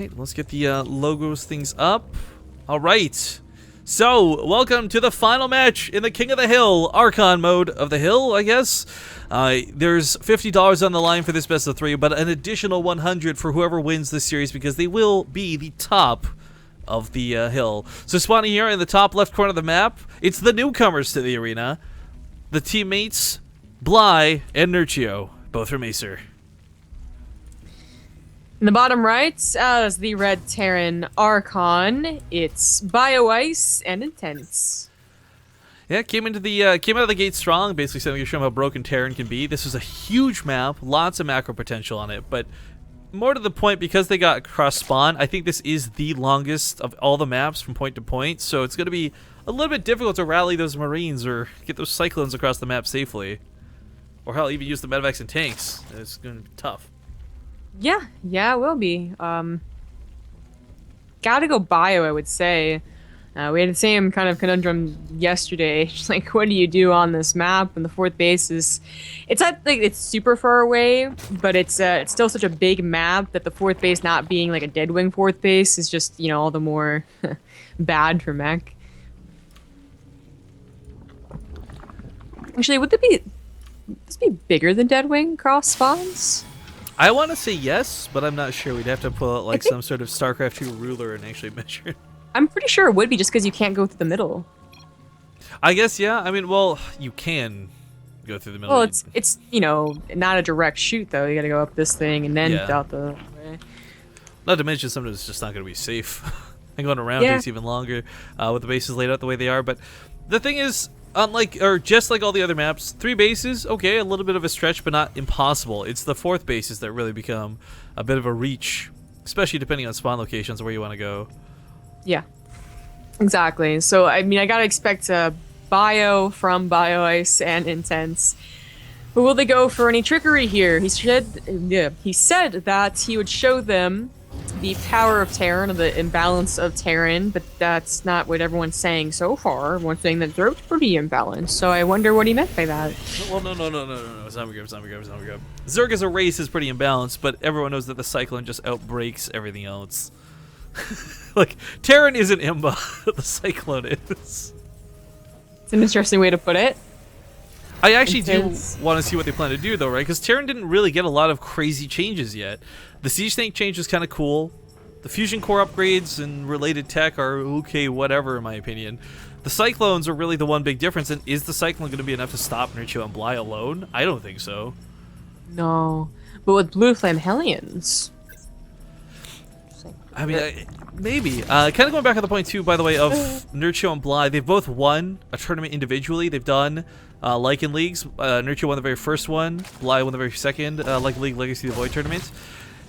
Right, let's get the logos things up. All right. So, welcome to the final match in the King of the Hill, Archon mode of the Hill, I guess. There's $50 on the line for this best of 3, but an additional $100 for whoever wins this series because they will be the top of the hill. So, spawning here in the top left corner of the map, it's the newcomers to the arena. The teammates, Bly and Nerchio, both from Acer. In the bottom right is the red Terran Archon. It's Bioice and Intense. Yeah, came out of the gate strong, basically saying you're showing how broken Terran can be. This was a huge map, lots of macro potential on it, but more to the point, because they got cross spawn, I think this is the longest of all the maps from point to point, so it's going to be a little bit difficult to rally those Marines or get those Cyclones across the map safely. Or hell, even use the medevacs and tanks. It's going to be tough. Yeah, it will be. Gotta go bio, I would say. We had the same kind of conundrum yesterday. Just like, what do you do on this map? And the fourth base is, it's not like it's super far away, but it's still such a big map that the fourth base not being like a dead wing fourth base is just, you know, all the more bad for mech. Actually, would this be bigger than dead wing cross spawns? I want to say yes, but I'm not sure. We'd have to pull out like some sort of StarCraft 2 ruler and actually measure it. I'm pretty sure it would be just because you can't go through the middle. I guess, yeah. I mean, well, you can go through the middle. Well, it's you know, not a direct shoot, though. You gotta go up this thing and then out the way. Not to mention, sometimes it's just not going to be safe. And going around takes even longer with the bases laid out the way they are. But the thing is, just like all the other maps, 3 bases, okay, a little bit of a stretch, but not impossible. It's the fourth bases that really become a bit of a reach, especially depending on spawn locations where you want to go. Yeah, exactly. So, I mean, I gotta expect bio from Bioice and Intense. But will they go for any trickery here? He said that he would show them the power of Terran, or the imbalance of Terran, but that's not what everyone's saying so far. Everyone's saying that they're pretty imbalanced, so I wonder what he meant by that. Well, no. Zombie grab. Zerg as a race is pretty imbalanced, but everyone knows that the Cyclone just outbreaks everything else. Like, Terran isn't imba, the Cyclone is. It's an interesting way to put it. I actually do want to see what they plan to do, though, right? Because Terran didn't really get a lot of crazy changes yet. The Siege Tank change is kind of cool. The Fusion Core upgrades and related tech are okay, whatever, in my opinion. The Cyclones are really the one big difference, and is the Cyclone going to be enough to stop Nerchio and Bly alone? I don't think so. No. But with Blue Flame Hellions... I mean, maybe. Kind of going back on the point, too, by the way, of Nerchio and Bly. They've both won a tournament individually. They've done Lycan Leagues. Nerchio won the very first one. Bly won the very second Lycan League Legacy of the Void tournament.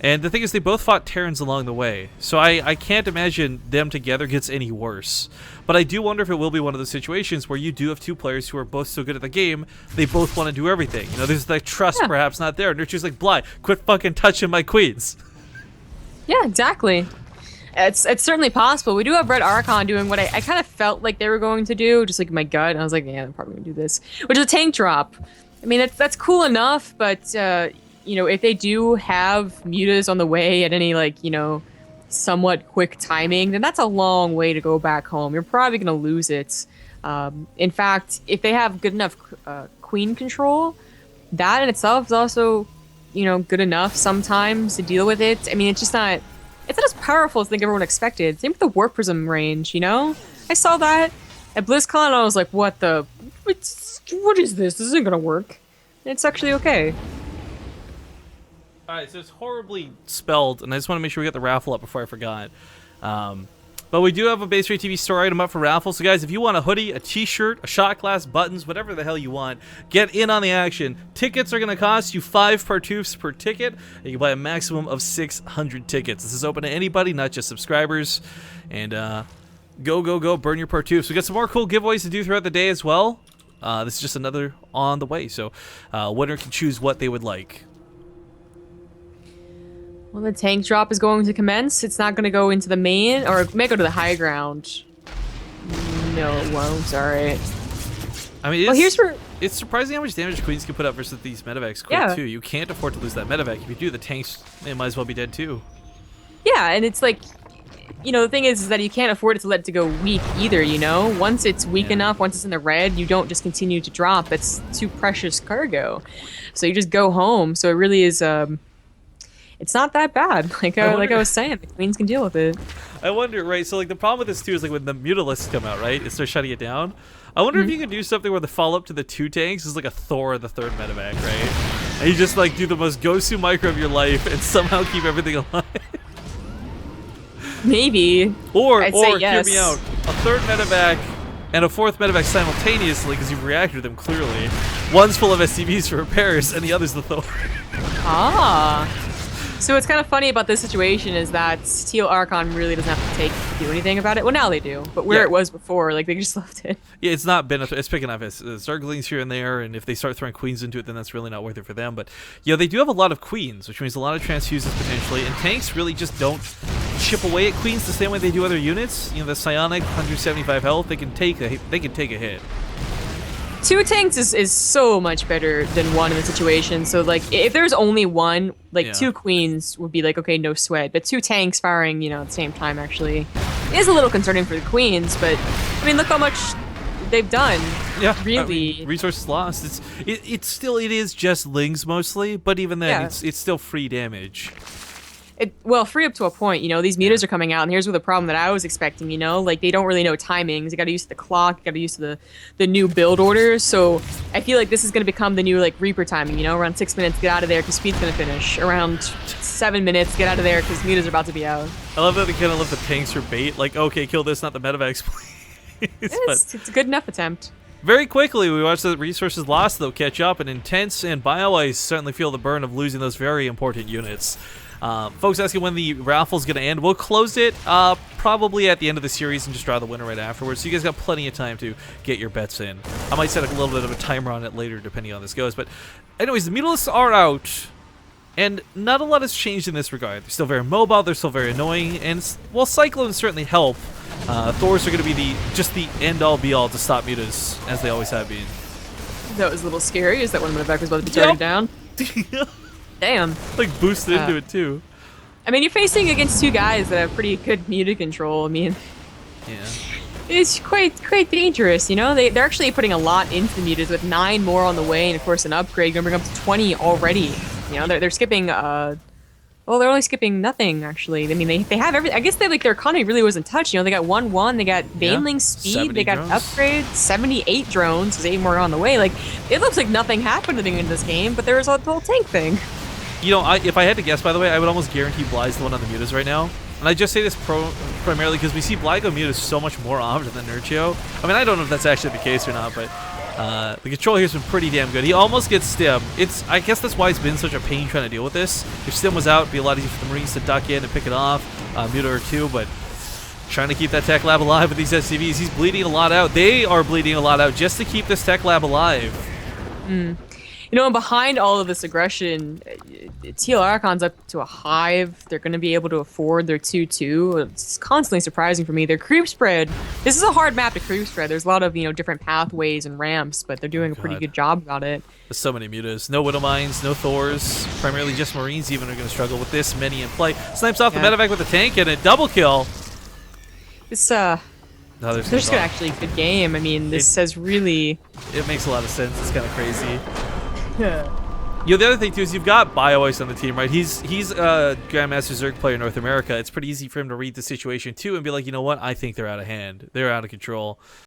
And the thing is, they both fought Terrans along the way. So I can't imagine them together gets any worse. But I do wonder if it will be one of those situations where you do have 2 players who are both so good at the game, they both want to do everything. You know, there's like trust perhaps not there. Nerchio's like, Bly, quit fucking touching my queens. Yeah, exactly. It's certainly possible. We do have Red Archon doing what I kind of felt like they were going to do, just like in my gut. And I was like, yeah, they're probably going to do this, which is a tank drop. I mean, that's cool enough, but, you know, if they do have mutas on the way at any, like, you know, somewhat quick timing, then that's a long way to go back home. You're probably going to lose it. In fact, if they have good enough queen control, that in itself is also, you know, good enough sometimes to deal with it. I mean, it's not as powerful as I think everyone expected. Same with the Warp Prism range, you know? I saw that at BlizzCon and I was like, what is this? This isn't gonna work. And it's actually okay. Alright, so it's horribly spelled, and I just want to make sure we get the raffle up before I forgot. But we do have a BaseTradeTV store item up for raffle. So guys, if you want a hoodie, a t-shirt, a shot glass, buttons, whatever the hell you want, get in on the action. Tickets are going to cost you 5 partoofs per ticket. And you can buy a maximum of 600 tickets. This is open to anybody, not just subscribers. And go, burn your partoofs. We got some more cool giveaways to do throughout the day as well. This is just another on the way. So winner can choose what they would like. Well, the tank drop is going to commence. It's not going to go into the main, or it may go to the high ground. No, it won't. All right. I mean, well, it's surprising how much damage queens can put up versus these medevacs quick, too. You can't afford to lose that medevac. If you do, the tanks, they might as well be dead, too. Yeah, and it's like, the thing is that you can't afford it to let it to go weak either, Once it's weak Yeah. enough, once it's in the red, you don't just continue to drop. It's too precious cargo. So you just go home. So it really is, it's not that bad. Like I was saying, the queens can deal with it. I wonder, right? So like the problem with this too is like when the Mutalisks come out, right? It starts shutting it down. I wonder if you could do something where the follow up to the 2 tanks is like a Thor in the 3rd medevac, right? And you just like do the most Gosu micro of your life and somehow keep everything alive. Maybe. Or I'd say hear yes. me out, a 3rd medevac and a 4th medevac simultaneously because you've reacted to them clearly. One's full of SCVs for repairs and the other's the Thor. Ah. So what's kind of funny about this situation is that Teal Archon really doesn't have to do anything about it. Well, now they do, but where Yeah. it was before, like they just left it. Yeah, it's not been. It's picking up as Zerglings here and there, and if they start throwing queens into it, then that's really not worth it for them. But yeah, they do have a lot of queens, which means a lot of transfuses potentially, and tanks really just don't chip away at queens the same way they do other units. The psionic 175 health, they can take a hit. 2 tanks is so much better than 1 in the situation. So like if there's only 1, like Yeah. 2 queens would be like, okay, no sweat. But 2 tanks firing, at the same time actually is a little concerning for the queens. But I mean, look how much they've done. Yeah, Really. resources lost. It is just lings mostly, but even then, Yeah. it's still free damage. Well, free up to a point, these meters are coming out, and here's where the problem that I was expecting, like they don't really know timings. They got to use the clock, got to use the new build orders. So I feel like this is going to become the new like Reaper timing, around 6 minutes, get out of there because speed's going to finish. Around 7 minutes, get out of there because meters are about to be out. I love that they kind of left the tanks for bait. Like, okay, kill this, not the medevacs, please. But It's a good enough attempt. very quickly, we watch the resources lost, though, catch up, and Intense and Bioice certainly feel the burn of losing those very important units. Folks asking when the raffle's going to end. We'll close it probably at the end of the series and just draw the winner right afterwards. So you guys got plenty of time to get your bets in. I might set a little bit of a timer on it later, depending on how this goes. But anyways, the Mutalisks are out, and not a lot has changed in this regard. They're still very mobile. They're still very annoying. And while Cyclones certainly help, Thors are going to be just the end-all, be-all to stop mutas, as they always have been. That was a little scary. Is that one of the back was about to be turning down? Damn. Like boosted into it too. I mean, you're facing against 2 guys that have pretty good muta control. I mean, Yeah. it's quite dangerous, They're actually putting a lot into the mutas with 9 more on the way, and of course an upgrade gonna bring up to 20 already. They're skipping. Well, they're only skipping nothing actually. I mean, they have everything. I guess their economy really wasn't touched. They got 1-1. They got Baneling speed. 70 They got drones. upgrades. 78 drones. There's 8 more on the way. Like it looks like nothing happened to them in this game, but there was a whole tank thing. If I had to guess, by the way, I would almost guarantee Bly's the one on the mutas right now. And I just say this primarily because we see Bly go mutas so much more often than Nerchio. I mean, I don't know if that's actually the case or not, but the control here's been pretty damn good. He almost gets stim. I guess that's why it's been such a pain trying to deal with this. If stim was out, it'd be a lot easier for the Marines to duck in and pick it off, muta or 2, but trying to keep that tech lab alive with these SCVs. He's bleeding a lot out. They are bleeding a lot out just to keep this tech lab alive. And behind all of this aggression, Teal Archon's up to a hive. They're going to be able to afford their 2-2. It's constantly surprising for me. Their creep spread. This is a hard map to creep spread. There's a lot of, different pathways and ramps, but they're doing a pretty good job about it. There's so many mutas. No Widow Mines, no Thors. Primarily just Marines even are going to struggle with this many in play. Snipes off the medevac with the tank and a double kill. This, No, there's just actually a good game. I mean, this has really... It makes a lot of sense. It's kind of crazy. The other thing too is you've got Bioice on the team, right? He's a Grandmaster Zerg player in North America. It's pretty easy for him to read the situation too and be like, you know what? I think they're out of hand. They're out of control.